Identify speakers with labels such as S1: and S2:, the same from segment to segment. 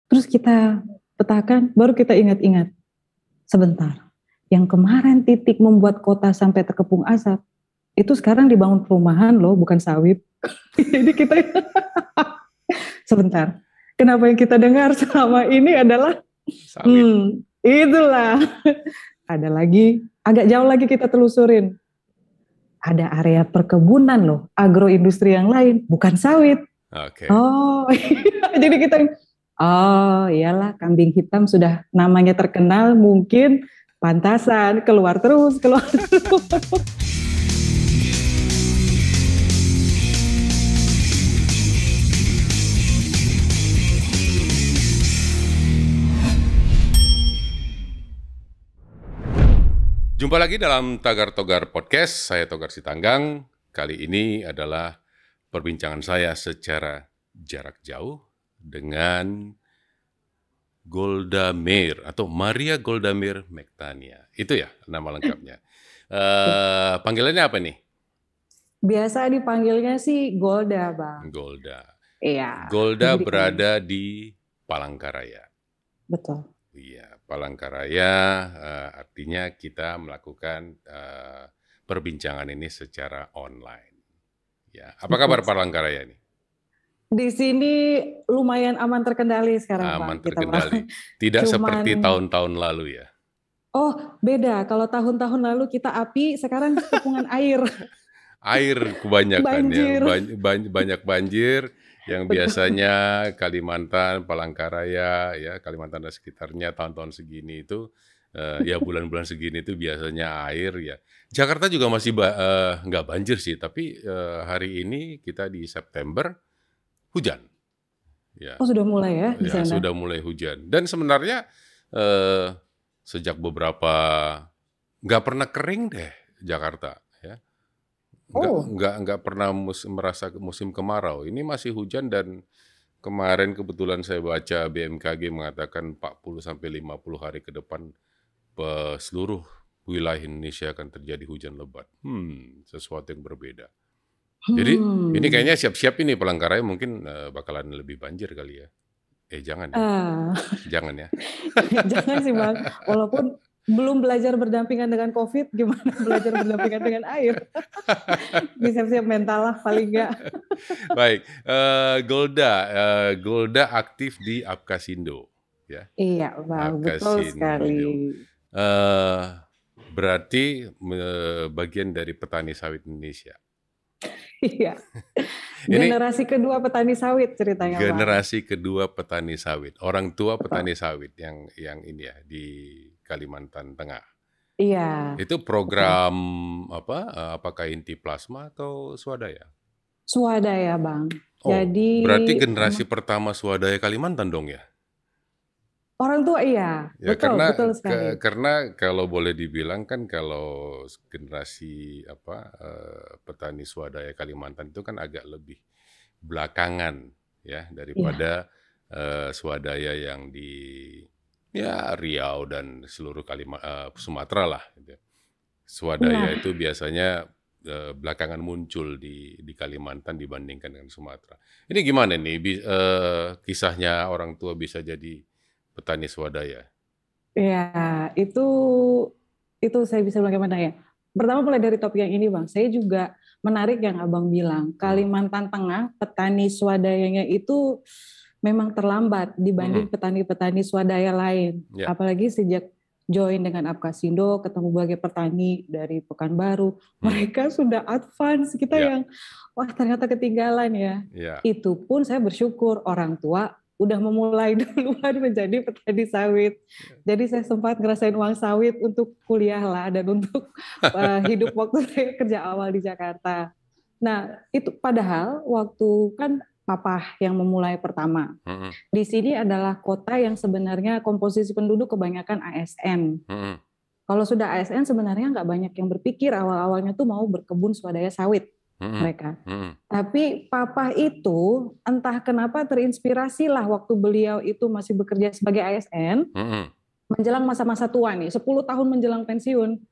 S1: Terus kita petakan, baru kita ingat-ingat, sebentar, yang kemarin titik membuat kota sampai terkepung asap, itu sekarang dibangun perumahan loh, bukan sawit. Jadi kita, sebentar, kenapa yang kita dengar selama ini adalah,
S2: Sawit.
S1: itulah. Ada lagi, agak jauh lagi kita telusurin. Ada area perkebunan loh, agroindustri yang lain, bukan sawit.
S2: Oke.
S1: Oh, jadi kita, oh iyalah kambing hitam sudah namanya terkenal, mungkin pantasan keluar terus, keluar terus.
S2: Jumpa lagi dalam Tagar Togar Podcast, saya Togar Sitanggang. Kali ini adalah perbincangan saya secara jarak jauh dengan Golda Meir atau Maria Golda Meir Mekhtania. Itu ya nama lengkapnya. Panggilannya apa nih?
S1: Biasa dipanggilnya sih Golda, Bang.
S2: Golda.
S1: Iya.
S2: Golda
S1: Jadi
S2: berada di Palangkaraya.
S1: betul.
S2: Iya, Palangkaraya artinya kita melakukan perbincangan ini secara online. Ya, apa kabar Palangkaraya ini?
S1: Di sini lumayan aman terkendali sekarang, Bang.
S2: Aman terkendali. Tidak seperti tahun-tahun lalu ya.
S1: Oh, beda. Kalau tahun-tahun lalu kita api, sekarang kepungan air.
S2: Air kebanyakan
S1: Banjir.
S2: ya, banyak banjir yang biasanya Kalimantan, Palangkaraya, ya Kalimantan dan sekitarnya tahun-tahun segini itu, ya bulan-bulan segini itu biasanya air ya. Jakarta juga masih nggak banjir sih, tapi hari ini kita di September hujan. Ya,
S1: Oh, sudah mulai ya di
S2: ya
S1: sana?
S2: sudah mulai hujan. Dan sebenarnya sejak beberapa nggak pernah kering deh Jakarta. Ya.
S1: Oh,
S2: Nggak pernah merasa musim kemarau. Ini masih hujan dan kemarin kebetulan saya baca BMKG mengatakan 40-50 hari ke depan seluruh wilayah Indonesia akan terjadi hujan lebat. Sesuatu yang berbeda. Jadi ini kayaknya siap-siap ini Palangkaraya mungkin bakalan lebih banjir kali ya. Jangan ya. Jangan ya.
S1: Jangan sih, Bang. Walaupun belum belajar berdampingan dengan COVID, gimana belajar berdampingan dengan air? Siap-siap mental lah paling nggak.
S2: Baik, Golda aktif di Apkasindo, ya.
S1: Iya, Bang. Betul sekali.
S2: Apkasindo. Berarti bagian dari petani sawit Indonesia.
S1: Iya.
S2: Ini
S1: Generasi kedua petani sawit ceritanya, Bang.
S2: generasi kedua petani sawit, orang tua petani
S1: Betul.
S2: sawit yang ini ya di Kalimantan Tengah.
S1: Iya.
S2: Itu program apa? Apakah inti plasma atau swadaya?
S1: Swadaya, Bang.
S2: Oh,
S1: Jadi
S2: berarti generasi pertama swadaya Kalimantan dong ya?
S1: orang tua iya,
S2: Ya
S1: betul, betul sekali.
S2: karena kalau boleh dibilang kan kalau generasi petani swadaya Kalimantan itu kan agak lebih belakangan ya
S1: Iya.
S2: daripada swadaya yang di ya Riau dan seluruh Sumatera lah. Gitu. Swadaya
S1: Nah,
S2: itu biasanya belakangan muncul di Kalimantan dibandingkan dengan Sumatera. Ini gimana nih kisahnya orang tua bisa jadi petani swadaya?
S1: ya itu saya bisa bilang gimana ya. Pertama mulai dari topik yang ini, Bang. Saya juga menarik yang Abang bilang. Kalimantan Tengah petani swadayanya itu memang terlambat dibanding petani-petani swadaya lain.
S2: Ya.
S1: Apalagi sejak join dengan Apkasindo, ketemu sebagai petani dari Pekanbaru, mereka sudah advance, kita yang wah ternyata ketinggalan ya. Itu pun saya bersyukur orang tua udah memulai duluan menjadi petani sawit. Jadi saya sempat ngerasain uang sawit untuk kuliah lah dan untuk hidup waktu saya kerja awal di Jakarta. Nah, itu padahal waktu kan papa yang memulai pertama. Di sini adalah kota yang sebenarnya komposisi penduduk kebanyakan ASN. Kalau sudah ASN sebenarnya nggak banyak yang berpikir awal-awalnya tuh mau berkebun swadaya sawit mereka. Tapi papa itu entah kenapa terinspirasi lah waktu beliau itu masih bekerja sebagai ASN, menjelang masa-masa tua nih, 10 tahun menjelang pensiun,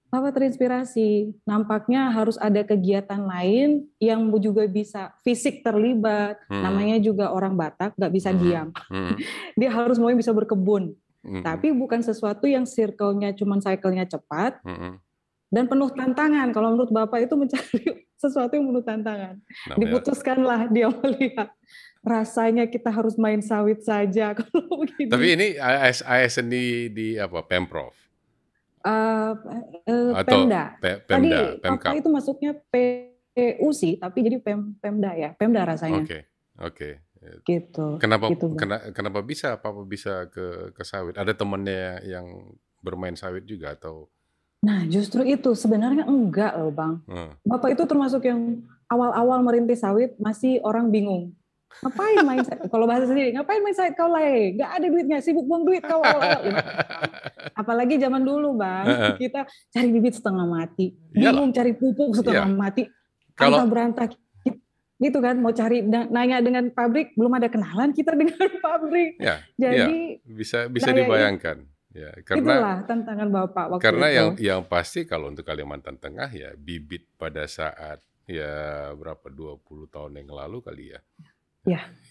S1: Bapak terinspirasi. Nampaknya harus ada kegiatan lain yang juga bisa fisik terlibat. Namanya juga orang Batak, nggak bisa diam. Dia harus mau bisa berkebun. Tapi bukan sesuatu yang circle-nya cuma cycle-nya cepat dan penuh tantangan. Kalau menurut Bapak itu mencari sesuatu yang penuh tantangan. Diputuskanlah dia melihat. Rasanya kita harus main sawit saja kalau begini.
S2: Tapi ini ASN di apa, Pemprov?
S1: Pemda. Tadi
S2: Pemkap.
S1: apa itu masuknya PU sih, tapi jadi Pemda ya, Pemda rasanya.
S2: Oke.
S1: Gitu.
S2: Kenapa bisa Papa bisa ke sawit? Ada temannya yang bermain sawit juga atau?
S1: Nah, justru itu sebenarnya enggak loh, Bang. Bapak itu termasuk yang awal-awal merintis sawit masih orang bingung. Ngapain main sawit? Kalau bahasa sendiri, ngapain main sawit kau lagi? Nggak ada duitnya, sibuk buang duit kau. Apalagi zaman dulu, Bang, kita cari bibit setengah mati, bingung cari pupuk setengah mati, antah berantah gitu kan, mau cari nanya dengan pabrik, belum ada kenalan kita dengan pabrik. Jadi
S2: bisa dibayangkan. Ya,
S1: itulah tantangan Bapak waktu
S2: karena
S1: itu.
S2: yang pasti kalau untuk Kalimantan Tengah ya bibit pada saat ya berapa 20 tahun yang lalu kali ya.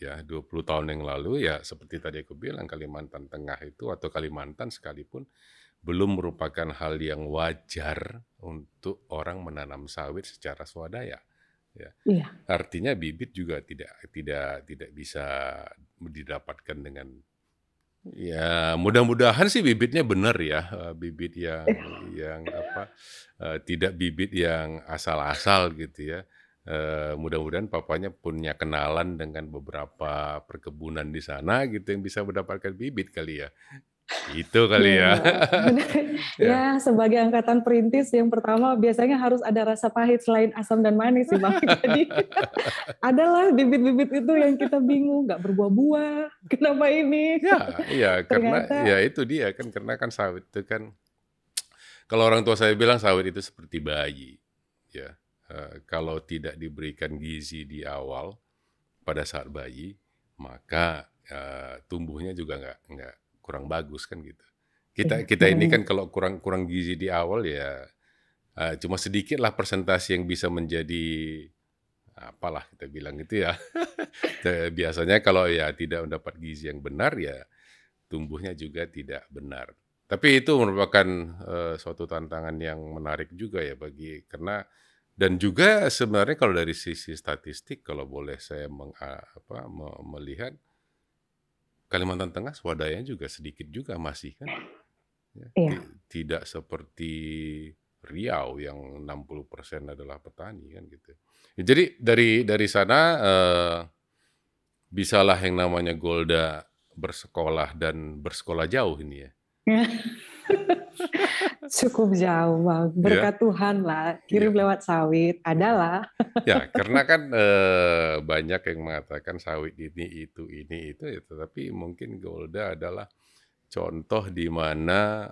S2: Ya, 20 tahun yang lalu ya seperti tadi aku bilang Kalimantan Tengah itu atau Kalimantan sekalipun belum merupakan hal yang wajar untuk orang menanam sawit secara swadaya. Ya. Artinya bibit juga tidak bisa didapatkan dengan ya mudah-mudahan sih bibitnya benar ya, bibit yang tidak bibit yang asal-asal gitu ya. Mudah-mudahan papanya punya kenalan dengan beberapa perkebunan di sana gitu yang bisa mendapatkan bibit kali ya. Itu kali ya.
S1: Ya, sebagai angkatan perintis yang pertama biasanya harus ada rasa pahit selain asam dan manis sih, Bang. Jadi adalah bibit-bibit itu yang kita bingung, nggak berbuah-buah. Kenapa ini?
S2: Ya, karena ya itu dia kan karena kan sawit itu kan kalau orang tua saya bilang sawit itu seperti bayi. Ya. Kalau tidak diberikan gizi di awal pada saat bayi, maka tumbuhnya juga nggak kurang bagus kan gitu. Kita ini kan kalau kurang gizi di awal ya cuma sedikit lah persentase yang bisa menjadi apalah kita bilang gitu ya. Biasanya kalau ya tidak mendapat gizi yang benar ya tumbuhnya juga tidak benar. Tapi itu merupakan suatu tantangan yang menarik juga ya karena dan juga sebenarnya kalau dari sisi statistik, kalau boleh saya melihat, Kalimantan Tengah swadayanya juga sedikit juga masih kan. Ya. Tidak seperti Riau yang 60% adalah petani kan gitu. Jadi dari sana bisalah yang namanya Golda bersekolah dan bersekolah jauh ini ya.
S1: Cukup jauh, Bang. Berkat Tuhan lah, kirim lewat sawit, adalah.
S2: Ya, karena kan banyak yang mengatakan sawit ini itu, ya, tetapi mungkin Golda adalah contoh di mana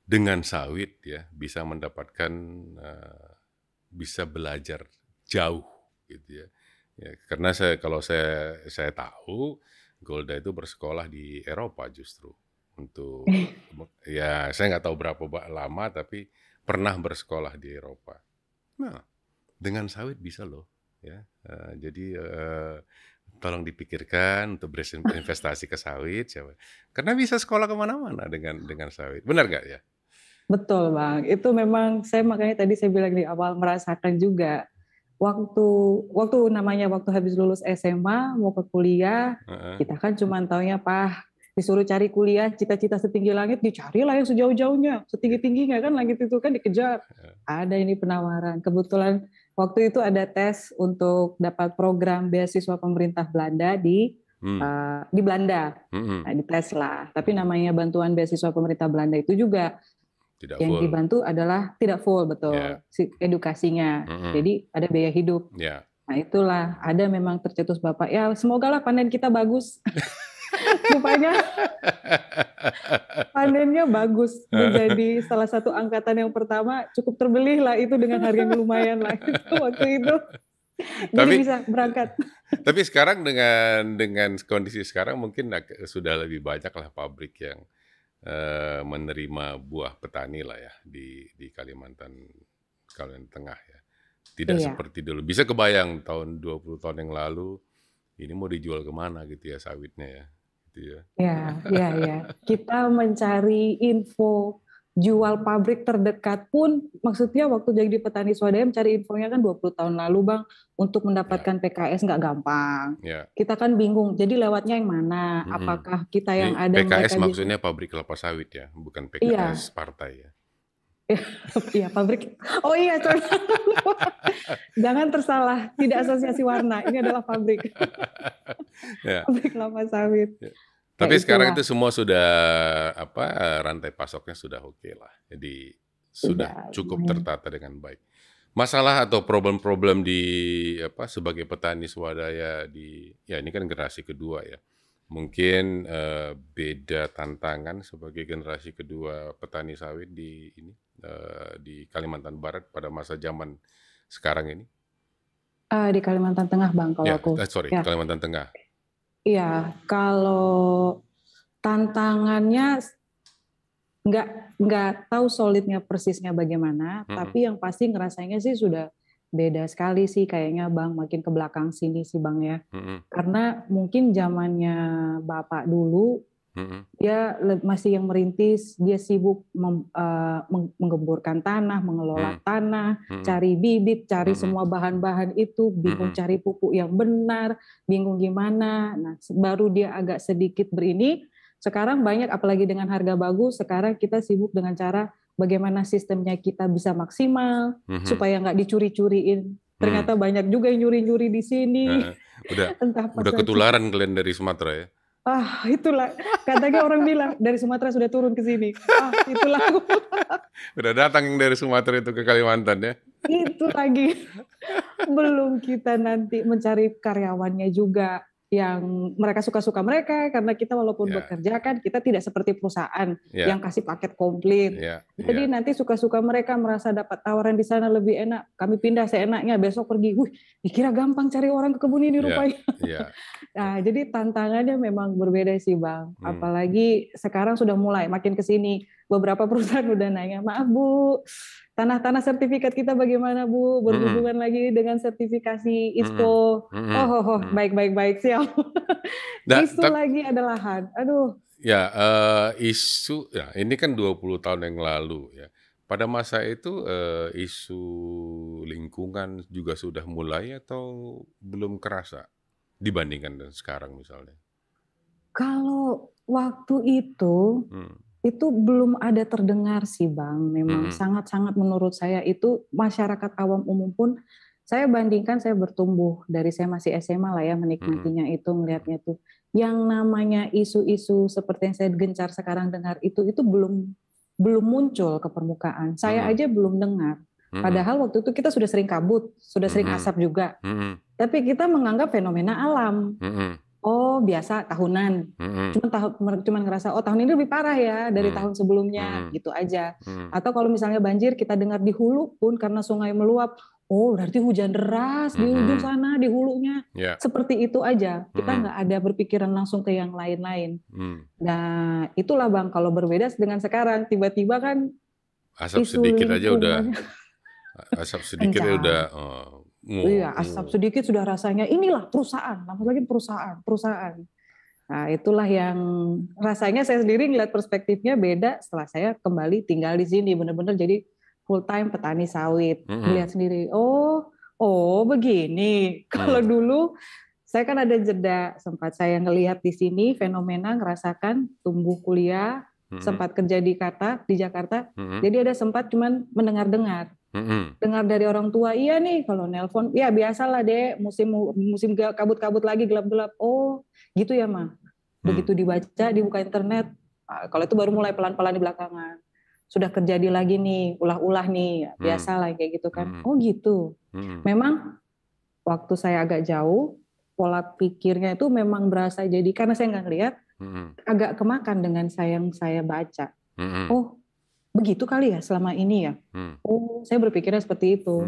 S2: dengan sawit ya bisa mendapatkan, bisa belajar jauh gitu ya. Karena kalau saya tahu Golda itu bersekolah di Eropa justru. Untuk ya saya nggak tahu berapa lama tapi pernah bersekolah di Eropa. Nah, dengan sawit bisa loh ya. Jadi tolong dipikirkan untuk berinvestasi ke sawit karena bisa sekolah kemana-mana dengan sawit. Benar nggak ya?
S1: Betul, Bang. Itu memang saya makanya tadi saya bilang di awal merasakan juga waktu habis lulus SMA mau ke kuliah, kita kan cuma taunya disuruh cari kuliah, cita-cita setinggi langit, dicarilah yang sejauh-jauhnya, setinggi-tingginya kan langit itu kan dikejar. Ada ini penawaran. Kebetulan waktu itu ada tes untuk dapat program beasiswa pemerintah Belanda di Belanda. Nah, dites lah. Tapi namanya bantuan beasiswa pemerintah Belanda itu juga
S2: tidak
S1: yang
S2: full.
S1: Dibantu adalah tidak full, betul. Edukasinya. Jadi ada biaya hidup. Nah, itulah ada memang tercetus Bapak. Ya, semogalah panen kita bagus. Rupanya panennya bagus, menjadi salah satu angkatan yang pertama, cukup terbeli lah itu dengan harga yang lumayan lah itu waktu itu. Jadi bisa berangkat.
S2: Tapi sekarang dengan kondisi sekarang mungkin sudah lebih banyak lah pabrik yang menerima buah petani lah ya di Kalimantan Tengah ya. Tidak
S1: Iya.
S2: seperti dulu. Bisa kebayang tahun 20 tahun yang lalu ini mau dijual kemana gitu ya sawitnya ya. Gitu ya.
S1: Ya. Kita mencari info jual pabrik terdekat pun, maksudnya waktu jadi petani swadaya mencari infonya kan 20 tahun lalu Bang, untuk mendapatkan PKS nggak gampang.
S2: Ya.
S1: Kita kan bingung, jadi lewatnya yang mana? Apakah kita yang
S2: Ini
S1: ada
S2: PKS
S1: mereka
S2: maksudnya pabrik kelapa sawit ya, bukan
S1: Iya.
S2: PKS partai ya.
S1: Iya, pabrik. Oh iya, jangan tersalah, tidak asosiasi warna. Ini adalah pabrik.
S2: Ya.
S1: Pabrik kelapa sawit.
S2: Ya. Tapi sekarang itu semua sudah rantai pasoknya sudah oke lah. Jadi sudah cukup tertata dengan baik. Masalah atau problem-problem di sebagai petani swadaya ya ini kan generasi kedua ya. Mungkin beda tantangan sebagai generasi kedua petani sawit di Kalimantan Barat pada masa zaman sekarang ini.
S1: Di Kalimantan Tengah Bang kalau aku.
S2: Kalimantan Tengah.
S1: Iya, kalau tantangannya nggak tahu solidnya persisnya bagaimana, tapi yang pasti ngerasanya sih sudah beda sekali sih kayaknya Bang, makin ke belakang sini sih Bang ya. Karena mungkin zamannya Bapak dulu, dia masih yang merintis, dia sibuk menggemburkan tanah, mengelola tanah, cari bibit, cari semua bahan-bahan itu, bingung cari pupuk yang benar, bingung gimana. Nah, baru dia agak sedikit berini. Sekarang banyak, apalagi dengan harga bagus, sekarang kita sibuk dengan cara bagaimana sistemnya kita bisa maksimal, supaya nggak dicuri-curiin. Ternyata banyak juga yang nyuri-nyuri di sini.
S2: Udah ketularan kalian dari Sumatera ya?
S1: Itulah. Katanya orang bilang, dari Sumatera sudah turun ke sini. Itulah.
S2: Udah datang yang dari Sumatera itu ke Kalimantan ya?
S1: Itu lagi. Belum kita nanti mencari karyawannya juga yang mereka suka-suka mereka, karena kita walaupun bekerja kan kita tidak seperti perusahaan yang kasih paket komplit. Jadi nanti suka-suka mereka merasa dapat tawaran di sana lebih enak, kami pindah seenaknya, besok pergi. Dikira gampang cari orang ke kebun ini rupanya. Nah, jadi tantangannya memang berbeda sih Bang. Apalagi sekarang sudah mulai makin ke sini, beberapa perusahaan udah nanya, maaf Bu, tanah-tanah sertifikat kita bagaimana Bu? Berhubungan lagi dengan sertifikasi ISPO. Baik, siap. Isu lagi ada lahan. Aduh.
S2: Ya, isu, ya ini kan 20 tahun yang lalu ya. Pada masa itu isu lingkungan juga sudah mulai atau belum kerasa dibandingkan dengan sekarang misalnya?
S1: Kalau waktu itu belum ada terdengar sih Bang. Memang sangat-sangat menurut saya itu masyarakat awam umum pun, saya bandingkan saya bertumbuh dari saya masih SMA lah ya, menikmatinya itu, melihatnya tuh. Yang namanya isu-isu seperti yang saya gencar sekarang dengar itu belum muncul ke permukaan. Saya aja belum dengar. Padahal waktu itu kita sudah sering kabut, sudah sering asap juga. Tapi kita menganggap fenomena alam. Oh biasa tahunan. Cuman ngerasa tahun ini lebih parah ya dari tahun sebelumnya, gitu aja. Atau kalau misalnya banjir kita dengar di hulu pun karena sungai meluap, oh berarti hujan deras di ujung sana, di hulunya. Seperti itu aja. Kita nggak ada berpikiran langsung ke yang lain-lain. Nah itulah Bang, kalau berbeda dengan sekarang, tiba-tiba kan
S2: asap sedikit aja udah, asap sedikit aja udah.
S1: Iya, asap sedikit sudah rasanya inilah perusahaan, lagi perusahaan. Nah, itulah yang rasanya saya sendiri ngeliat perspektifnya beda setelah saya kembali tinggal di sini, benar-benar jadi full time petani sawit. Melihat sendiri, oh begini. Kalau dulu saya kan ada jeda, sempat saya ngelihat di sini fenomena, ngerasakan tumbuh kuliah, sempat kerja di Jakarta. Jadi ada sempat cuman mendengar-dengar. Dengar dari orang tua, iya nih kalau nelpon, ya biasalah deh musim kabut-kabut lagi, gelap-gelap. Oh gitu ya Ma. Begitu dibuka internet, kalau itu baru mulai pelan-pelan di belakangan. Sudah terjadi lagi nih, ulah-ulah nih, biasalah kayak gitu kan. Oh gitu. Memang waktu saya agak jauh, pola pikirnya itu memang berasa jadi, karena saya nggak ngelihat, agak kemakan dengan yang saya baca. Oh begitu kali ya selama ini ya. Oh, saya berpikirnya seperti itu.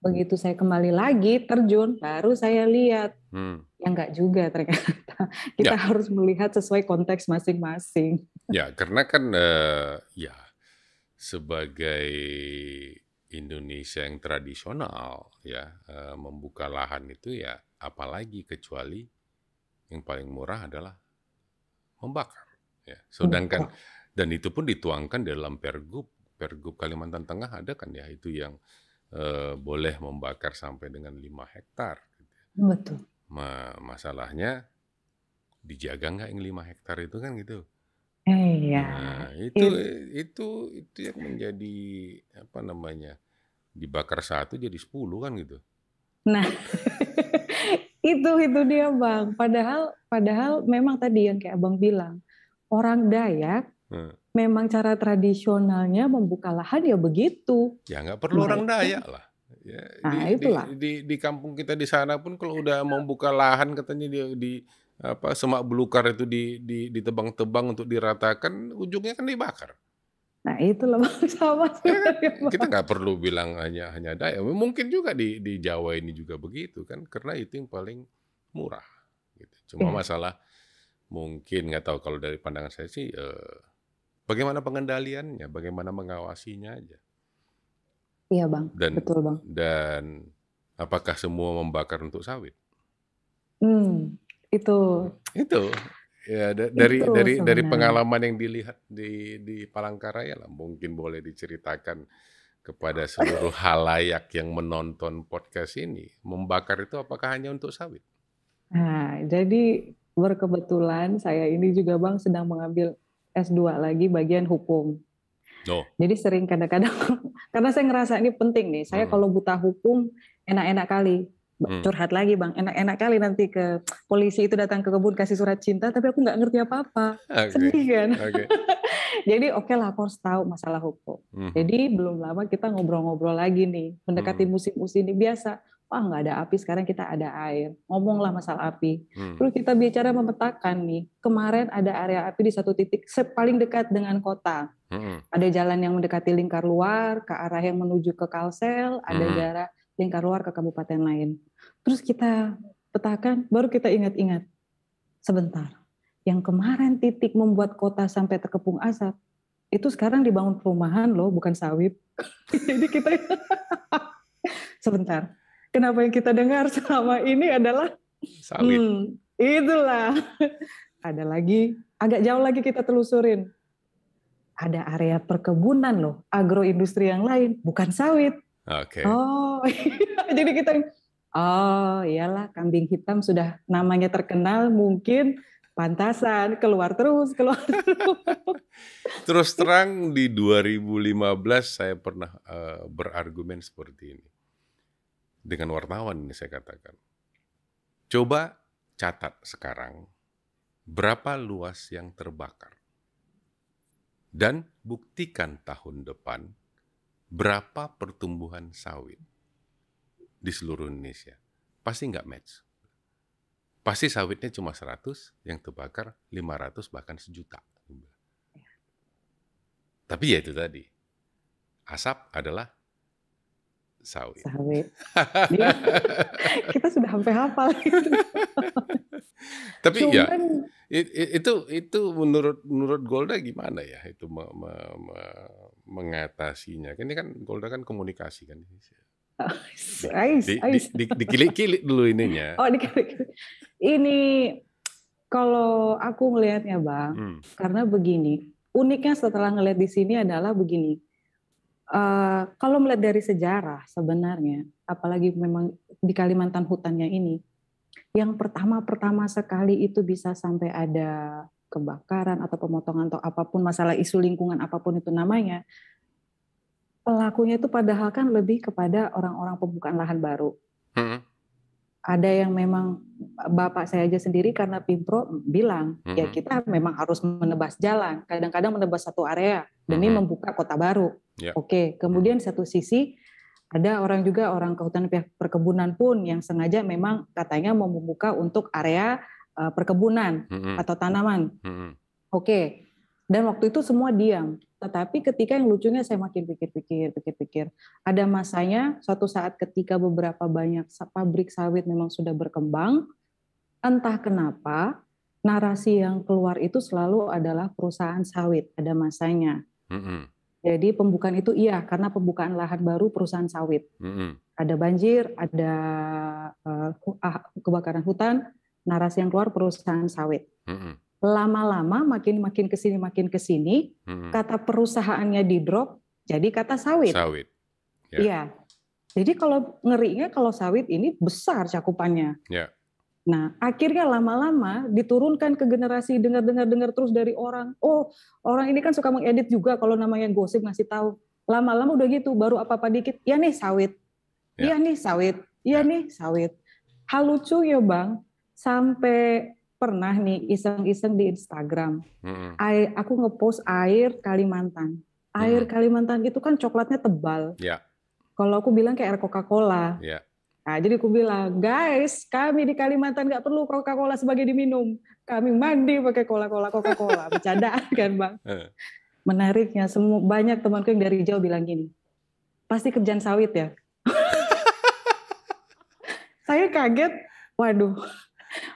S1: Begitu saya kembali lagi terjun, baru saya lihat. Ya enggak juga ternyata. Kita harus melihat sesuai konteks masing-masing.
S2: Ya, karena kan ya sebagai Indonesia yang tradisional ya membuka lahan itu ya apalagi kecuali yang paling murah adalah membakar. Ya. Sedangkan
S1: Betul.
S2: dan itu pun dituangkan dalam Pergub Kalimantan Tengah ada kan ya itu yang boleh membakar sampai dengan 5 hektar.
S1: Betul.
S2: Masalahnya dijaga nggak yang 5 hektar itu kan gitu.
S1: Iya.
S2: Nah,
S1: It-
S2: itu yang menjadi apa namanya? Dibakar satu jadi 10 kan gitu.
S1: Nah, itu dia Bang. Padahal memang tadi yang kayak Abang bilang, orang Dayak
S2: Nah,
S1: memang cara tradisionalnya membuka lahan ya begitu.
S2: ya nggak perlu orang
S1: Mereka,
S2: Dayak lah. Ya,
S1: nah itulah.
S2: di kampung kita di sana pun kalau udah mau buka lahan katanya di apa semak belukar itu ditebang-tebang untuk diratakan, ujungnya kan dibakar.
S1: Nah itulah Bang, sama
S2: Ya kan?
S1: sebenarnya
S2: Kita
S1: Bang.
S2: nggak perlu bilang hanya Dayak. Mungkin juga di Jawa ini juga begitu kan, karena itu yang paling murah. Gitu. Cuma
S1: Ya,
S2: masalah mungkin nggak tahu kalau dari pandangan saya sih bagaimana pengendaliannya, bagaimana mengawasinya aja.
S1: iya Bang,
S2: Dan
S1: betul Bang.
S2: dan apakah semua membakar untuk sawit?
S1: Itu
S2: Itu ya
S1: itu
S2: dari
S1: sebenarnya.
S2: pengalaman yang dilihat di Palangkaraya lah mungkin boleh diceritakan kepada seluruh halayak yang menonton podcast ini, membakar itu apakah hanya untuk sawit?
S1: Nah, jadi berkebetulan saya ini juga Bang sedang mengambil S2 lagi bagian hukum.
S2: Oh,
S1: Jadi sering kadang-kadang, karena saya ngerasa ini penting nih, saya
S2: mhm,
S1: kalau buta hukum enak-enak kali.
S2: mmm,
S1: Curhat lagi Bang, enak-enak kali nanti ke polisi itu datang ke kebun kasih surat cinta, tapi aku nggak ngerti apa-apa.
S2: oke
S1: Sedih kan?
S2: oke,
S1: Jadi oke lah aku harus tahu masalah hukum.
S2: mhm
S1: Jadi belum lama kita ngobrol-ngobrol lagi nih, mendekati
S2: mhm
S1: musim-musim ini biasa. Wah nggak ada api, sekarang kita ada air. Ngomonglah masalah api.
S2: mhm
S1: Terus kita bicara memetakan nih, kemarin ada area api di satu titik paling dekat dengan kota.
S2: mhm
S1: Ada jalan yang mendekati lingkar luar, ke arah yang menuju ke Kalsel, ada
S2: mhm
S1: jarak lingkar luar ke kabupaten lain. Terus kita petakan, baru kita ingat-ingat, sebentar. Yang kemarin titik membuat kota sampai terkepung asap, itu sekarang dibangun perumahan loh, bukan sawit. Jadi kita sebentar. Kenapa yang kita dengar selama ini adalah
S2: sawit,
S1: itulah. Ada lagi, agak jauh lagi kita telusurin. Ada area perkebunan loh, agroindustri yang lain, bukan sawit.
S2: oke.
S1: Oh, jadi kita, oh iyalah kambing hitam sudah namanya terkenal, mungkin pantasan keluar terus, keluar terus.
S2: Terus terang di 2015 saya pernah, berargumen seperti ini, dengan wartawan ini saya katakan, "Coba catat sekarang berapa luas yang terbakar dan buktikan tahun depan berapa pertumbuhan sawit di seluruh Indonesia." Pasti nggak match. Pasti sawitnya cuma 100, yang terbakar 500 bahkan 1.000.000. Tapi ya itu tadi, asap adalah sawit.
S1: Sawit. Dia, kita sudah sampai hafal itu.
S2: Tapi ya,
S1: Cuman
S2: itu menurut Golda gimana ya itu mengatasinya? Ini kan Golda kan komunikasi kan.
S1: ais, ais.
S2: Dikilik-kilik dulu ininya.
S1: Oh, ini kalau aku ngelihatnya Bang,
S2: Hmm.
S1: karena begini, uniknya setelah ngelihat di sini adalah begini. Kalau melihat dari sejarah sebenarnya, apalagi memang di Kalimantan hutannya ini, yang pertama sekali itu bisa sampai ada kebakaran atau pemotongan atau apapun masalah isu lingkungan apapun itu namanya, pelakunya itu padahal kan lebih kepada orang-orang pembukaan lahan baru.
S2: Hmm.
S1: Ada yang memang bapak saya aja sendiri karena Pimpro bilang, ya
S2: Hmm.
S1: kita memang harus menebas jalan, kadang-kadang menebas satu area demi
S2: Hmm.
S1: membuka kota baru.
S2: Ya.
S1: Oke, kemudian satu sisi ada orang juga orang kehutanan pihak perkebunan pun yang sengaja memang katanya mau membuka untuk area perkebunan
S2: Hmm.
S1: atau tanaman.
S2: Hmm.
S1: Oke. Dan waktu itu semua diam. Tetapi ketika yang lucunya saya makin pikir-pikir. Ada masanya suatu saat ketika beberapa banyak pabrik sawit memang sudah berkembang, entah kenapa narasi yang keluar itu selalu adalah perusahaan sawit, ada masanya. Jadi pembukaan itu iya, karena pembukaan lahan baru perusahaan sawit. Ada banjir, ada kebakaran hutan, narasi yang keluar perusahaan sawit. Lama-lama makin kesini, kata perusahaannya di drop, jadi kata sawit.
S2: Sawit.
S1: Iya. Jadi kalau ngerinya kalau sawit ini besar cakupannya.
S2: Ya.
S1: Nah, akhirnya lama-lama diturunkan ke generasi dengar terus dari orang. Oh, orang ini kan suka mengedit juga kalau namanya gosip ngasih tahu. Lama-lama udah gitu, baru apa-apa dikit, ya nih sawit. Iya nih sawit. Iya nih sawit. Hal lucu ya, Bang. Sampai pernah nih iseng-iseng di Instagram. Aku ngepost air Kalimantan. Air Kalimantan itu kan coklatnya tebal.
S2: Ya.
S1: Kalau aku bilang kayak air Coca-Cola.
S2: Ya.
S1: Nah, jadi aku bilang, guys, kami di Kalimantan nggak perlu Coca-Cola sebagai diminum. Kami mandi pakai Coca-Cola. Bercandaan kan, Bang? Menariknya, banyak temanku yang dari jauh bilang gini, pasti kerjaan sawit ya? Saya kaget, waduh,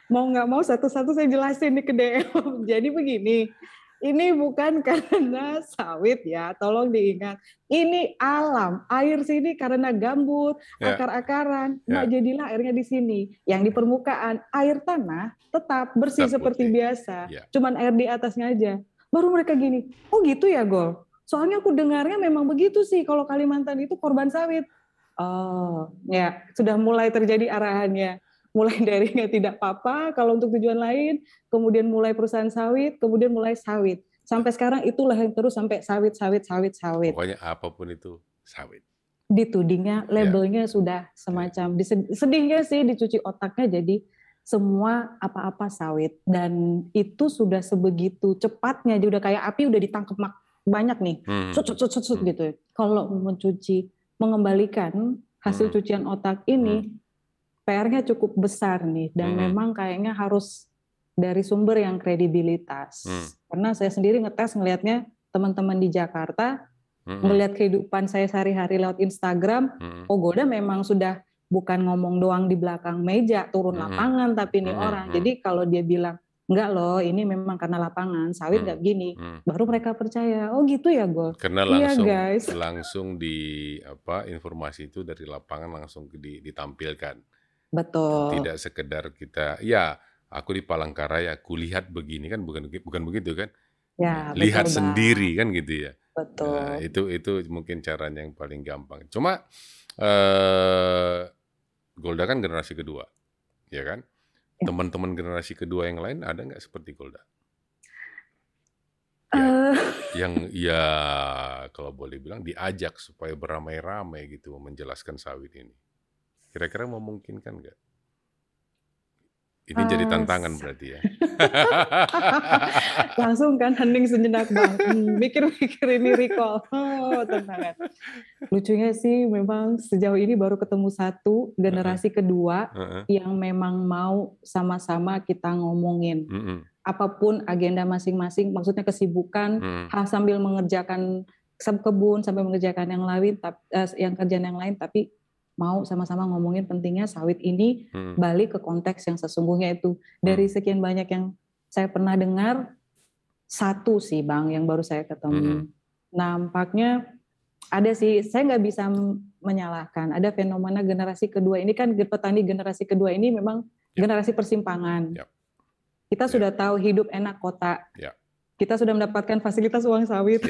S1: mau nggak mau satu-satu saya jelasin nih ke DM. Jadi begini, ini bukan karena sawit ya, tolong diingat. Ini alam, air sini karena gambut, akar-akaran, jadilah airnya di sini. Yang di permukaan, air tanah tetap bersih seperti biasa. Cuman air di atasnya aja. Baru mereka gini, oh gitu ya Gol? Soalnya aku dengarnya memang begitu sih, kalau Kalimantan itu korban sawit. Oh, ya sudah mulai terjadi arahannya. Mulai dari tidak apa-apa kalau untuk tujuan lain, kemudian mulai perusahaan sawit, kemudian mulai sawit. Sampai sekarang itulah yang terus sampai sawit.
S2: Pokoknya apapun itu sawit.
S1: Ditudingnya, labelnya sudah semacam, sedihnya sih dicuci otaknya jadi semua apa-apa sawit. Dan itu sudah sebegitu cepatnya, dia udah kayak api udah ditangkap banyak nih, gitu. Kalau mengembalikan hasil cucian otak ini, PR-nya cukup besar nih, dan memang kayaknya harus dari sumber yang kredibilitas. Karena saya sendiri ngelihatnya teman-teman di Jakarta, ngelihat kehidupan saya sehari-hari lewat Instagram, Golda memang sudah bukan ngomong doang di belakang meja, turun lapangan tapi ini orang. Jadi kalau dia bilang, enggak loh, ini memang karena lapangan, sawit nggak begini, baru mereka percaya. Oh gitu ya, Gol?
S2: Karena langsung, guys. Langsung informasi itu dari lapangan langsung ditampilkan.
S1: Betul.
S2: Tidak sekedar kita, ya aku di Palangkaraya, aku lihat begini kan, bukan begitu kan?
S1: Ya,
S2: lihat
S1: betul,
S2: sendiri kan gitu ya.
S1: Betul.
S2: Nah, itu mungkin caranya yang paling gampang. Cuma Golda kan generasi kedua, ya kan? Ya. Teman-teman generasi kedua yang lain ada nggak seperti Golda? Yang kalau boleh bilang diajak supaya beramai-ramai gitu menjelaskan sawit ini. Kira-kira memungkinkan nggak? Ini jadi tantangan berarti ya.
S1: Langsung kan hening sejenak Bang. Mikir-mikir ini recall. Oh, tantangan. Lucunya sih memang sejauh ini baru ketemu satu generasi kedua yang memang mau sama-sama kita ngomongin. Apapun agenda masing-masing, maksudnya kesibukan, sambil mengerjakan kebun, sambil mengerjakan yang lain, kerjaan yang lain, tapi mau sama-sama ngomongin pentingnya sawit ini balik ke konteks yang sesungguhnya itu. Dari sekian banyak yang saya pernah dengar, satu sih Bang yang baru saya ketemu. Nampaknya ada sih, saya nggak bisa menyalahkan. Ada fenomena generasi kedua ini kan, petani generasi kedua ini memang generasi persimpangan. Kita sudah tahu hidup enak kota. Kita sudah mendapatkan fasilitas uang sawit.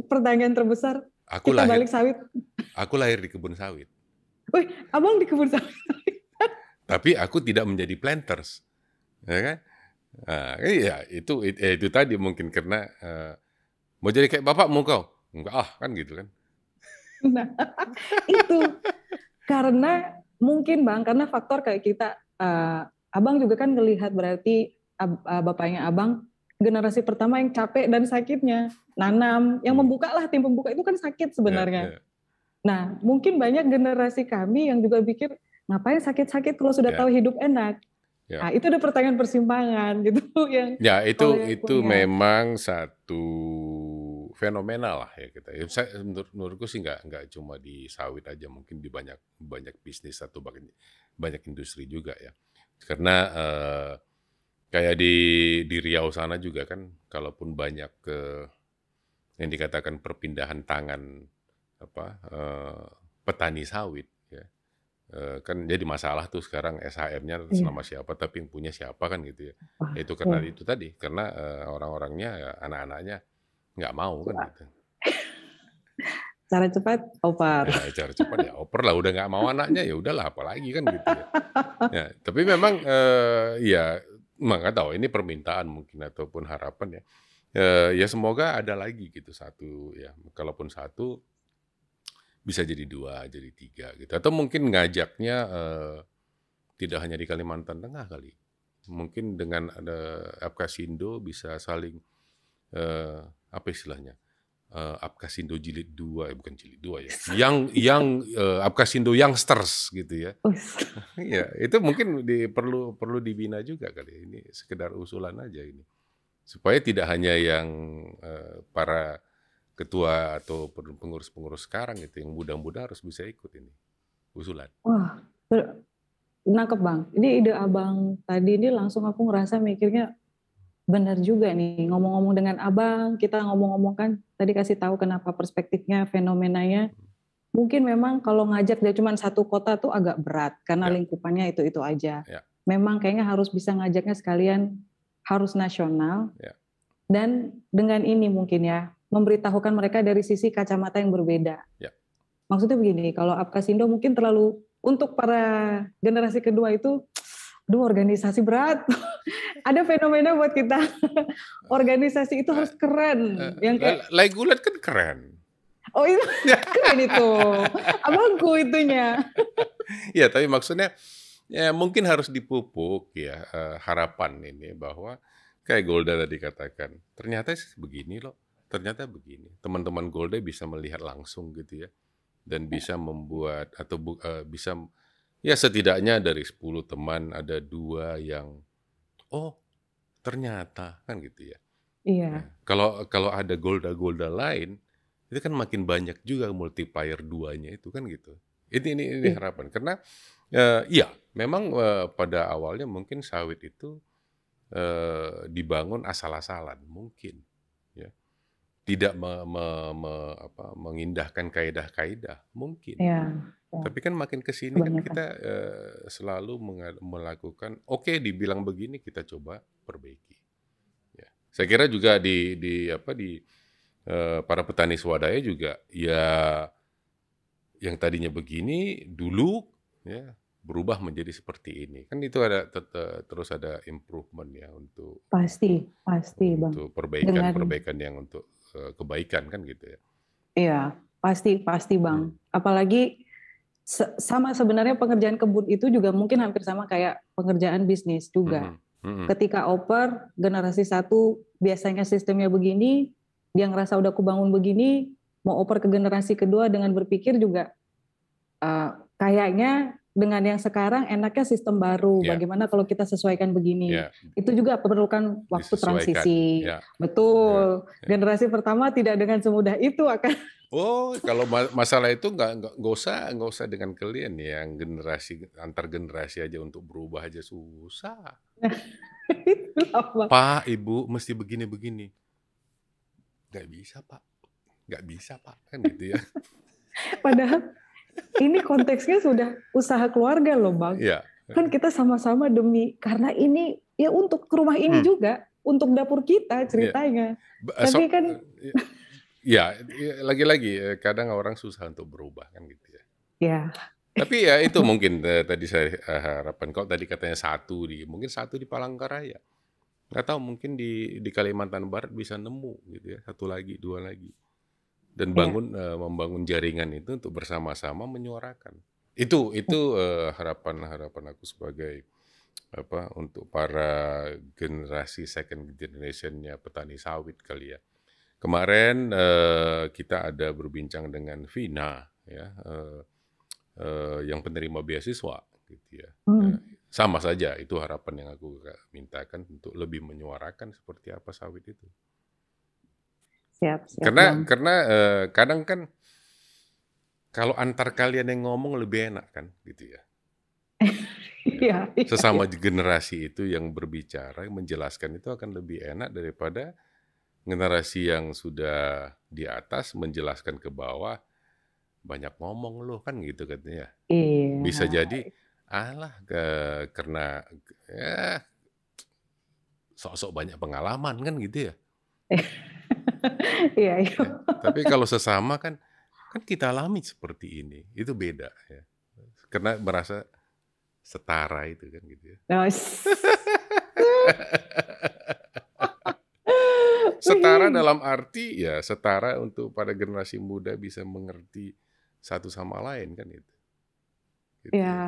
S1: Pertanyaan terbesar, kita balik sawit.
S2: Aku lahir di kebun sawit.
S1: Wih, Abang di kebun sawit.
S2: Tapi aku tidak menjadi planters, ya kan? Iya, itu tadi mungkin karena mau jadi kayak bapakmu kau, enggak kan gitu kan?
S1: Nah, itu karena mungkin Bang, karena faktor kayak kita, Abang juga kan ngelihat berarti bapaknya Abang generasi pertama yang capek dan sakitnya nanam, yang membuka lah, tim pembuka itu kan sakit sebenarnya. Nah, mungkin banyak generasi kami yang juga pikir ngapain sakit-sakit kalau sudah tahu hidup enak. Nah, itu ada pertanyaan persimpangan gitu yang.
S2: Ya, itu memang satu fenomenal lah ya kita. Menurutku sih nggak cuma di sawit aja, mungkin di banyak bisnis atau banyak industri juga ya. Karena Kayak di Riau sana juga kan, kalaupun banyak yang dikatakan perpindahan tangan petani sawit, ya, kan jadi masalah tuh sekarang SHM-nya atas nama
S1: Iya.
S2: siapa, tapi yang punya siapa kan gitu ya.
S1: Wah,
S2: Itu karena
S1: iya.
S2: itu tadi, karena orang-orangnya, anak-anaknya nggak mau kan gitu.
S1: Cara cepat, oper.
S2: Ya, cara cepat ya oper lah, udah nggak mau anaknya ya udahlah, apalagi kan gitu ya. Ya, tapi memang ya nggak tahu ini permintaan mungkin ataupun harapan ya. Ya semoga ada lagi gitu satu ya, kalaupun satu bisa jadi dua, jadi tiga gitu. Atau mungkin ngajaknya tidak hanya di Kalimantan Tengah kali. Mungkin dengan ada Apkasindo bisa saling apa istilahnya? Apkasindo Jilid 2, bukan Jilid 2 ya. Yang Apkasindo Youngsters gitu ya. Ya, itu mungkin perlu dibina juga kali. Ini sekedar usulan aja ini. Supaya tidak hanya yang para ketua atau pengurus-pengurus sekarang itu, yang muda-muda harus bisa ikut ini. Usulan.
S1: Wah, nangkep Bang. Ini ide Abang tadi ini langsung aku ngerasa mikirnya benar juga nih. Ngomong-ngomong dengan Abang, kita ngomong-ngomong kan tadi kasih tahu kenapa perspektifnya, fenomenanya. Mungkin memang kalau ngajak dia cuma satu kota tuh agak berat karena
S2: Ya.
S1: lingkupannya itu aja.
S2: Ya.
S1: Memang kayaknya harus bisa ngajaknya sekalian harus nasional.
S2: Ya.
S1: Dan dengan ini mungkin ya memberitahukan mereka dari sisi kacamata yang berbeda.
S2: Ya.
S1: Maksudnya begini, kalau Apkasindo mungkin terlalu untuk para generasi kedua itu, organisasi berat. Ada fenomena buat kita. Organisasi itu harus keren. Yang kayak
S2: Laigulet kan keren.
S1: Oh itu keren itu, abangku itunya.
S2: Ya, tapi maksudnya ya mungkin harus dipupuk ya harapan ini bahwa kayak Golda tadi katakan, ternyata begini loh, ternyata begini. Teman-teman Golda bisa melihat langsung gitu ya, dan bisa membuat atau bisa ya setidaknya dari 10 teman ada 2 yang oh ternyata kan gitu ya.
S1: Iya.
S2: Nah, kalau ada Golda lain itu kan makin banyak juga multiplier 2-nya itu kan gitu. Ini harapan karena iya memang pada awalnya mungkin sawit itu dibangun asal-asalan mungkin ya. Tidak mengindahkan kaidah-kaidah mungkin.
S1: Iya.
S2: Tapi kan makin ke sini kan
S1: Kebanyakan.
S2: kita selalu melakukan oke dibilang begini kita coba perbaiki. Ya. Saya kira juga di para petani swadaya juga ya yang tadinya begini dulu ya berubah menjadi seperti ini. Kan itu ada terus ada improvement ya untuk
S1: Pasti Bang.
S2: untuk perbaikan yang untuk kebaikan kan gitu ya.
S1: Iya, pasti Bang. Apalagi sama sebenarnya pengerjaan kebun itu juga mungkin hampir sama kayak pengerjaan bisnis juga. Ketika oper generasi 1 biasanya sistemnya begini, dia ngerasa udah kubangun begini, mau oper ke generasi kedua dengan berpikir juga kayaknya dengan yang sekarang enaknya sistem baru. Bagaimana kalau kita sesuaikan begini? Itu juga memerlukan waktu transisi. Betul. Generasi pertama tidak dengan semudah itu akan.
S2: Oh, kalau masalah itu nggak usah dengan kalian ya, yang antar generasi aja untuk berubah aja susah. Pak, Ibu mesti begini-begini. Nggak bisa Pak, kan gitu ya.
S1: Padahal ini konteksnya sudah usaha keluarga loh Bang.
S2: Ya.
S1: Kan kita sama-sama karena ini ya untuk rumah ini juga, untuk dapur kita ceritanya. Tapi kan
S2: ya, lagi-lagi kadang orang susah untuk berubah kan gitu ya.
S1: Ya.
S2: Tapi ya itu mungkin tadi saya harapkan. Kalau tadi katanya mungkin satu di Palangkaraya. Nggak tahu mungkin di Kalimantan Barat bisa nemu gitu ya, 1 lagi, 2 lagi. Dan membangun jaringan itu untuk bersama-sama menyuarakan. Itu harapan aku sebagai untuk para generasi second generation-nya petani sawit kali ya. Kemarin kita ada berbincang dengan Vina ya, yang penerima beasiswa gitu ya. Sama saja itu harapan yang aku mintakan untuk lebih menyuarakan seperti apa sawit itu.
S1: Siap,
S2: karena kadang kan kalau antar kalian yang ngomong lebih enak kan gitu ya.
S1: Iya, iya,
S2: Sesama
S1: iya.
S2: generasi itu yang berbicara, menjelaskan itu akan lebih enak daripada generasi yang sudah di atas menjelaskan ke bawah, banyak ngomong loh kan gitu katanya. Bisa
S1: Iya.
S2: jadi, alah karena ya sok-sok banyak pengalaman kan gitu ya.
S1: Iya, iya.
S2: Ya. Tapi kalau sesama kan kita alami seperti ini, itu beda ya. Karena merasa setara itu kan gitu ya.
S1: Nah,
S2: Setara
S1: wih.
S2: dalam arti ya setara untuk pada generasi muda bisa mengerti satu sama lain kan itu. Gitu ya.
S1: Ya,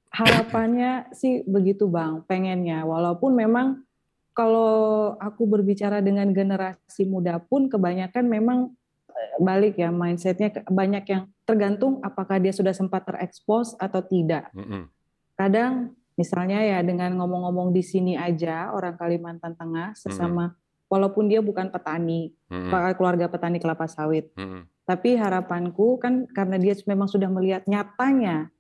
S1: harapannya sih begitu Bang, pengennya. Walaupun memang kalau aku berbicara dengan generasi muda pun kebanyakan memang balik ya mindsetnya banyak yang tergantung apakah dia sudah sempat terekspos atau tidak.
S2: Mm-mm.
S1: Kadang misalnya ya dengan ngomong-ngomong di sini aja orang Kalimantan Tengah
S2: Mm-mm.
S1: sesama walaupun dia bukan petani,
S2: Mm-mm.
S1: keluarga petani kelapa sawit.
S2: Mm-mm.
S1: Tapi harapanku kan karena dia memang sudah melihat nyatanya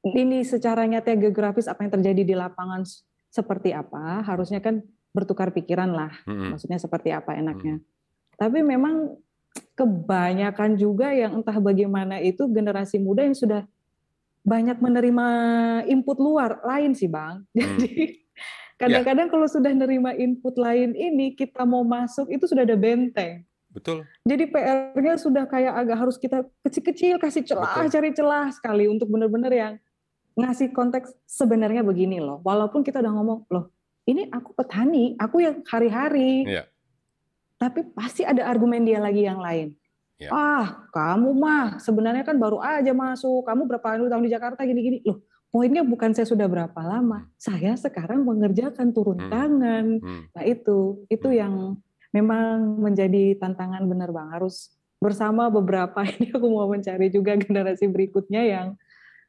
S1: ini secara nyata geografis apa yang terjadi di lapangan seperti apa, harusnya kan bertukar pikiran lah.
S2: Mm-mm.
S1: Maksudnya seperti apa
S2: Mm-mm.
S1: enaknya. Tapi memang kebanyakan juga yang entah bagaimana itu generasi muda yang sudah banyak menerima input luar lain sih Bang.
S2: Mm.
S1: Jadi
S2: Ya,
S1: kadang-kadang kalau sudah nerima input lain ini kita mau masuk itu sudah ada benteng.
S2: betul,
S1: Jadi PR-nya sudah kayak agak harus kita kecil-kecil kasih celah,
S2: betul.
S1: cari celah sekali untuk benar-benar yang ngasih konteks sebenarnya begini loh. Walaupun kita udah ngomong, loh ini aku petani, aku yang hari-hari.
S2: Ya,
S1: Tapi pasti ada argumen dia lagi yang lain.
S2: ya.
S1: Ah, kamu mah sebenarnya kan baru aja masuk. Kamu berapa tahun di Jakarta gini-gini. Loh, poinnya bukan saya sudah berapa lama.
S2: Mm.
S1: Saya sekarang mengerjakan turun
S2: Mm.
S1: tangan.
S2: Mm.
S1: Nah itu
S2: Mm.
S1: yang memang menjadi tantangan benar Bang. Harus bersama beberapa ini aku mau mencari juga generasi berikutnya yang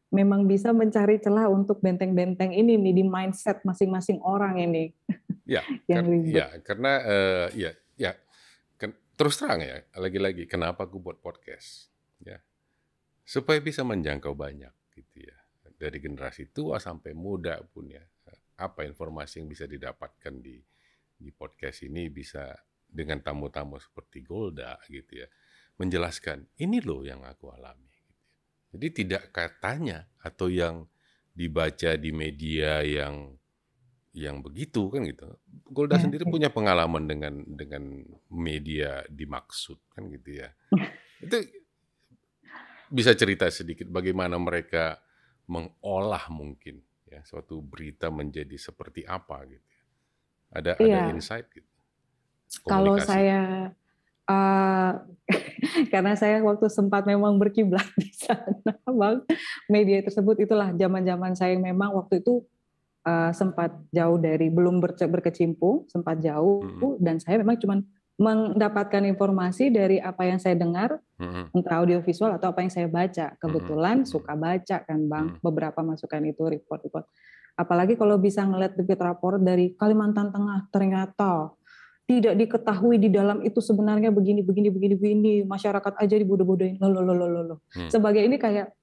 S1: memang bisa mencari celah untuk benteng-benteng ini nih di mindset masing-masing orang ini
S2: Ya,
S1: yang ribet.
S2: karena ya terus terang ya, lagi-lagi kenapa aku buat podcast? Ya, supaya bisa menjangkau banyak gitu ya. Dari generasi tua sampai muda pun ya. Apa informasi yang bisa didapatkan di podcast ini bisa dengan tamu-tamu seperti Golda gitu ya. Menjelaskan, ini loh yang aku alami. Jadi tidak katanya atau yang dibaca di media yang begitu kan gitu. Golda
S1: Ya,
S2: sendiri punya pengalaman dengan media dimaksud kan gitu ya. Itu bisa cerita sedikit bagaimana mereka mengolah mungkin ya suatu berita menjadi seperti apa gitu. Ada
S1: iya.
S2: insight gitu,
S1: Kalau
S2: komunikasi.
S1: saya uh, karena saya waktu sempat memang berkiblat di sana, Bang, media tersebut itulah zaman-zaman saya yang memang waktu itu sempat jauh dari belum berkecimpung, sempat
S2: Mm-mm.
S1: jauh dan saya memang cuma mendapatkan informasi dari apa yang saya dengar,
S2: Mm-mm.
S1: entah audiovisual atau apa yang saya baca.
S2: Mm-mm.
S1: Kebetulan
S2: Mm-mm.
S1: suka baca kan Bang,
S2: Mm-mm.
S1: beberapa masukan itu report-report. Apalagi kalau bisa ngeliat debit rapor dari Kalimantan Tengah, ternyata tidak diketahui di dalam itu sebenarnya begini, masyarakat aja dibodoh-bodohin, loh.
S2: Hmm.
S1: Sebagai ini kayak,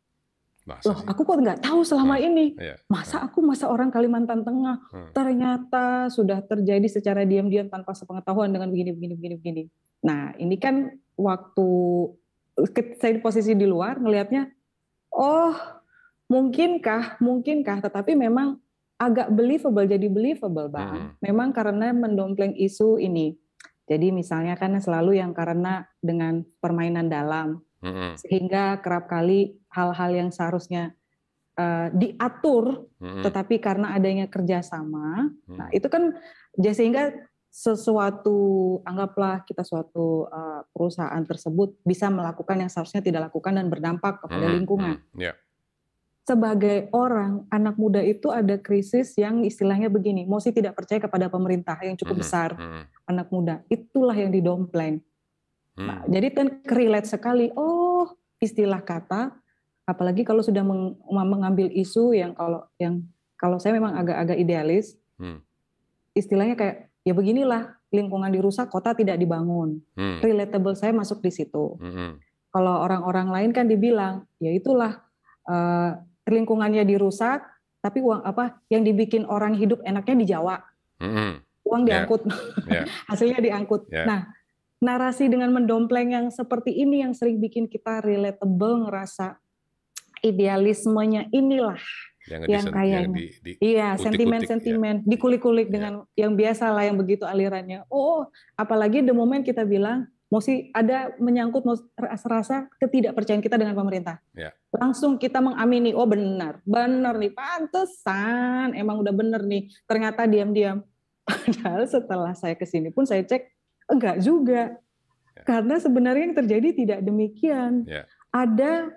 S2: Masa
S1: loh
S2: sih?
S1: aku kok nggak tahu selama ini,
S2: Iya.
S1: masa orang Kalimantan Tengah, ternyata sudah terjadi secara diam-diam tanpa sepengetahuan dengan begini. Nah ini kan waktu saya di posisi di luar ngelihatnya, oh mungkinkah, tetapi memang agak believable, jadi believable Bang. Memang karena mendompleng isu ini. Jadi misalnya kan selalu yang karena dengan permainan dalam, sehingga kerap kali hal-hal yang seharusnya diatur, tetapi karena adanya kerjasama, nah itu kan sehingga sesuatu, anggaplah kita suatu perusahaan tersebut bisa melakukan yang seharusnya tidak lakukan dan berdampak kepada lingkungan.
S2: Yeah.
S1: Sebagai orang, anak muda itu ada krisis yang istilahnya begini, emosi tidak percaya kepada pemerintah yang cukup besar, anak muda. Itulah yang didompleng. Nah, jadi kan relate sekali, oh istilah kata, apalagi kalau sudah mengambil isu yang kalau saya memang agak-agak idealis, istilahnya kayak, ya beginilah, lingkungan dirusak, kota tidak dibangun. Relatable saya masuk di situ. Kalau orang-orang lain kan dibilang, ya itulah, lingkungannya dirusak, tapi uang apa yang dibikin orang hidup enaknya di Jawa. Uang diangkut, hasilnya diangkut. Nah, narasi dengan mendompleng yang seperti ini yang sering bikin kita relatable, ngerasa idealismenya inilah yang kayaknya. Iya, sentimen-sentimen dikulik-kulik dengan yang biasa lah, yang begitu alirannya. Oh, apalagi the moment kita bilang mesti ada menyangkut rasa ketidakpercayaan kita dengan pemerintah. Langsung kita mengamini, oh benar nih, pantesan, emang udah benar nih. Ternyata diam-diam. Padahal setelah saya kesini pun saya cek, enggak juga. Karena sebenarnya yang terjadi tidak demikian. Ada,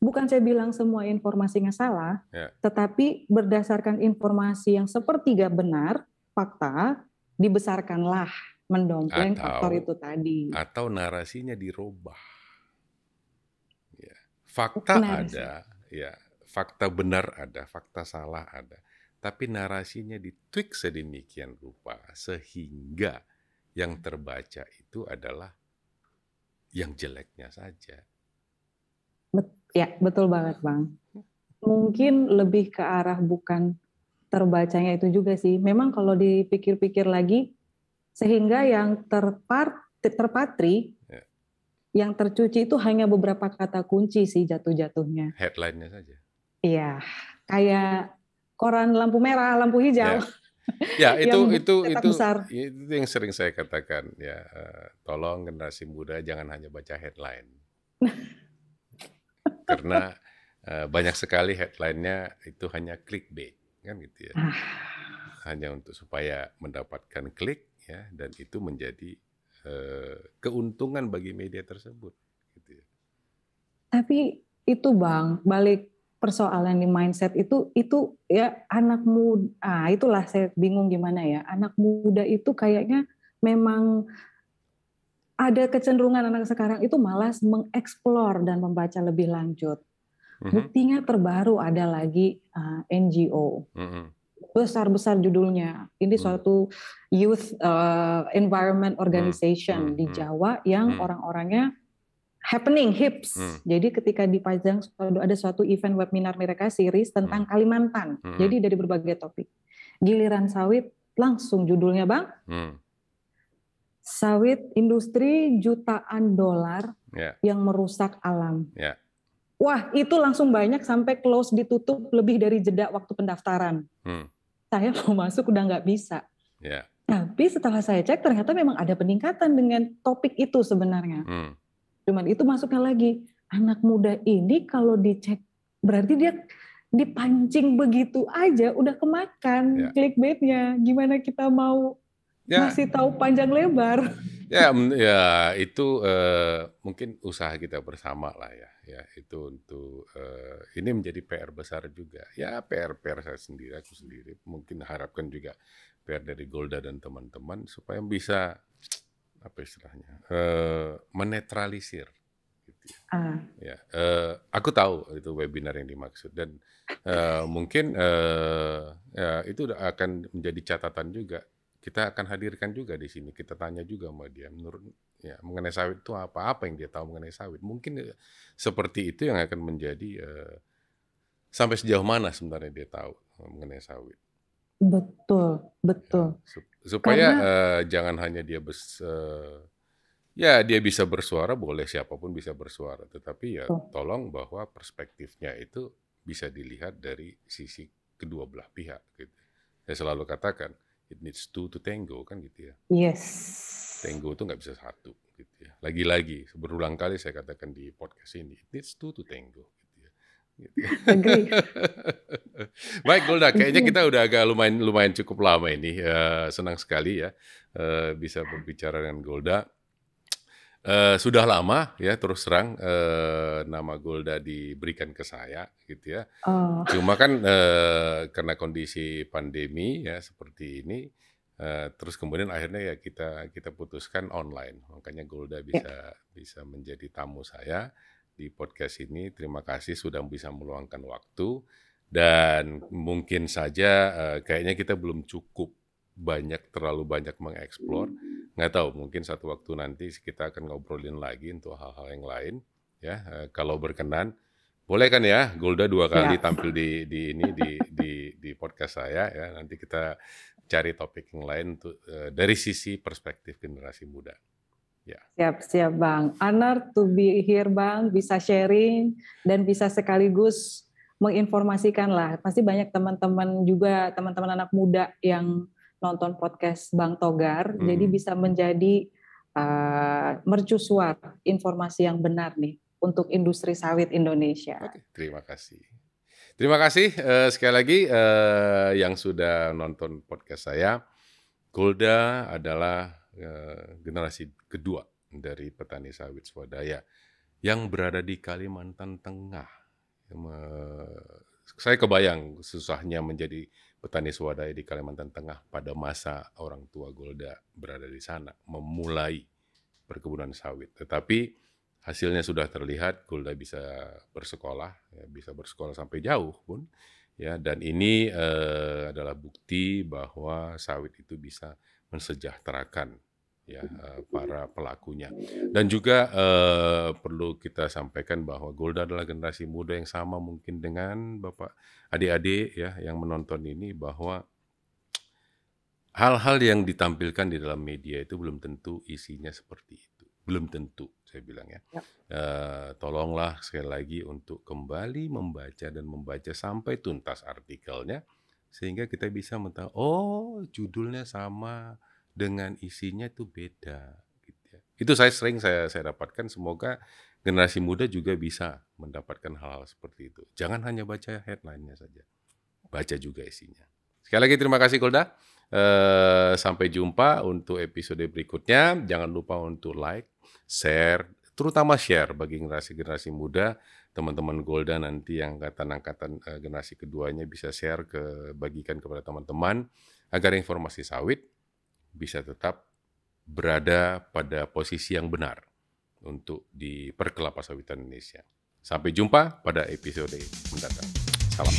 S1: bukan saya bilang semua informasinya salah, tetapi berdasarkan informasi yang sepertiga benar, fakta, dibesarkanlah mendompleng faktor itu tadi.
S2: Atau narasinya dirubah. Fakta ada, fakta benar ada, fakta salah ada. Tapi narasinya ditweak sedemikian rupa sehingga yang terbaca itu adalah yang jeleknya saja.
S1: Ya, betul banget, Bang. Mungkin lebih ke arah bukan terbacanya itu juga sih. Memang kalau dipikir-pikir lagi, sehingga yang terpatri, yang tercuci itu hanya beberapa kata kunci sih jatuh-jatuhnya.
S2: Headline-nya saja.
S1: Iya, kayak koran lampu merah, lampu hijau.
S2: Itu yang sering saya katakan ya. Tolong generasi muda jangan hanya baca headline. Karena banyak sekali headline-nya itu hanya clickbait, kan gitu ya. Hanya untuk supaya mendapatkan klik ya, dan itu menjadi keuntungan bagi media tersebut gitu ya.
S1: Tapi itu Bang, balik persoalan di mindset itu ya anak muda, itulah saya bingung gimana ya. Anak muda itu kayaknya memang ada kecenderungan anak sekarang itu malas mengeksplor dan membaca lebih lanjut. Buktinya terbaru ada lagi NGO. Besar-besar judulnya. Ini suatu youth environment organization di Jawa yang orang-orangnya happening, hips. Jadi ketika dipajang ada suatu event webinar mereka series tentang Kalimantan. Jadi dari berbagai topik. Giliran sawit langsung judulnya Bang. Sawit industri jutaan dolar yang merusak alam. Wah, itu langsung banyak sampai close ditutup lebih dari jeda waktu pendaftaran. Saya mau masuk udah nggak bisa. Tapi setelah saya cek ternyata memang ada peningkatan dengan topik itu sebenarnya. Cuman itu masuknya lagi, anak muda ini kalau dicek berarti dia dipancing begitu aja udah kemakan clickbaitnya. Gimana kita mau ngasih tahu panjang lebar?
S2: Ya itu mungkin usaha kita bersama lah ya. Itu untuk ini menjadi PR besar juga. Ya PR saya sendiri, aku sendiri. Mungkin harapkan juga PR dari Golda dan teman-teman supaya bisa apa istilahnya menetralisir gitu ya. Aku tahu itu webinar yang dimaksud dan mungkin itu akan menjadi catatan juga. Kita akan hadirkan juga di sini, kita tanya juga sama dia menurut mengenai sawit itu apa yang dia tahu mengenai sawit. Mungkin seperti itu yang akan menjadi sampai sejauh mana sebenarnya dia tahu mengenai sawit.
S1: Betul.
S2: Supaya jangan hanya dia dia bisa bersuara, boleh siapapun bisa bersuara, tetapi tolong bahwa perspektifnya itu bisa dilihat dari sisi kedua belah pihak gitu. Saya selalu katakan it needs two to tango kan gitu ya.
S1: Yes.
S2: Tango itu nggak bisa satu gitu ya. Lagi-lagi berulang kali saya katakan di podcast ini it needs two to tango.
S1: Agree.
S2: Baik Golda, kayaknya kita udah agak lumayan cukup lama ini. Senang sekali ya bisa berbicara dengan Golda. Sudah lama ya terus terang nama Golda diberikan ke saya gitu ya. Cuma kan karena kondisi pandemi ya seperti ini, terus kemudian akhirnya ya kita putuskan online. Makanya Golda bisa menjadi tamu saya di podcast ini. Terima kasih sudah bisa meluangkan waktu dan mungkin saja kayaknya kita belum cukup terlalu banyak mengeksplor. Nggak tahu, mungkin satu waktu nanti kita akan ngobrolin lagi untuk hal-hal yang lain ya. Kalau berkenan Boleh kan ya, Golda 2 kali tampil di podcast saya ya. Nanti kita cari topik yang lain untuk dari sisi perspektif generasi muda. Ya.
S1: Siap Bang. Honor to be here Bang, bisa sharing dan bisa sekaligus menginformasikan lah. Pasti banyak teman-teman juga, teman-teman anak muda yang nonton podcast Bang Togar, jadi bisa menjadi mercusuar informasi yang benar nih untuk industri sawit Indonesia.
S2: Oke, terima kasih. Terima kasih sekali lagi yang sudah nonton podcast saya. Golda adalah generasi kedua dari petani sawit swadaya yang berada di Kalimantan Tengah. Saya kebayang susahnya menjadi petani swadaya di Kalimantan Tengah pada masa orang tua Golda berada di sana, memulai perkebunan sawit. Tetapi hasilnya sudah terlihat, Golda bisa bersekolah, ya, bisa bersekolah sampai jauh pun, ya. Dan ini adalah bukti bahwa sawit itu bisa mensejahterakan ya para pelakunya. Dan juga perlu kita sampaikan bahwa Golda adalah generasi muda yang sama mungkin dengan Bapak adik-adik ya yang menonton ini, bahwa hal-hal yang ditampilkan di dalam media itu belum tentu isinya seperti itu. Belum tentu, saya bilang ya. Tolonglah sekali lagi untuk kembali membaca dan membaca sampai tuntas artikelnya, sehingga kita bisa mengetahui, oh judulnya sama dengan isinya itu beda. Gitu ya. Itu saya dapatkan, semoga generasi muda juga bisa mendapatkan hal-hal seperti itu. Jangan hanya baca headline-nya saja, baca juga isinya. Sekali lagi terima kasih Golda. Sampai jumpa untuk episode berikutnya. Jangan lupa untuk like, share, terutama share bagi generasi-generasi muda. Teman-teman Golda nanti yang angkatan generasi keduanya bisa share, bagikan kepada teman-teman agar informasi sawit bisa tetap berada pada posisi yang benar untuk di perkelapa sawitan Indonesia. Sampai jumpa pada episode mendatang. Salam.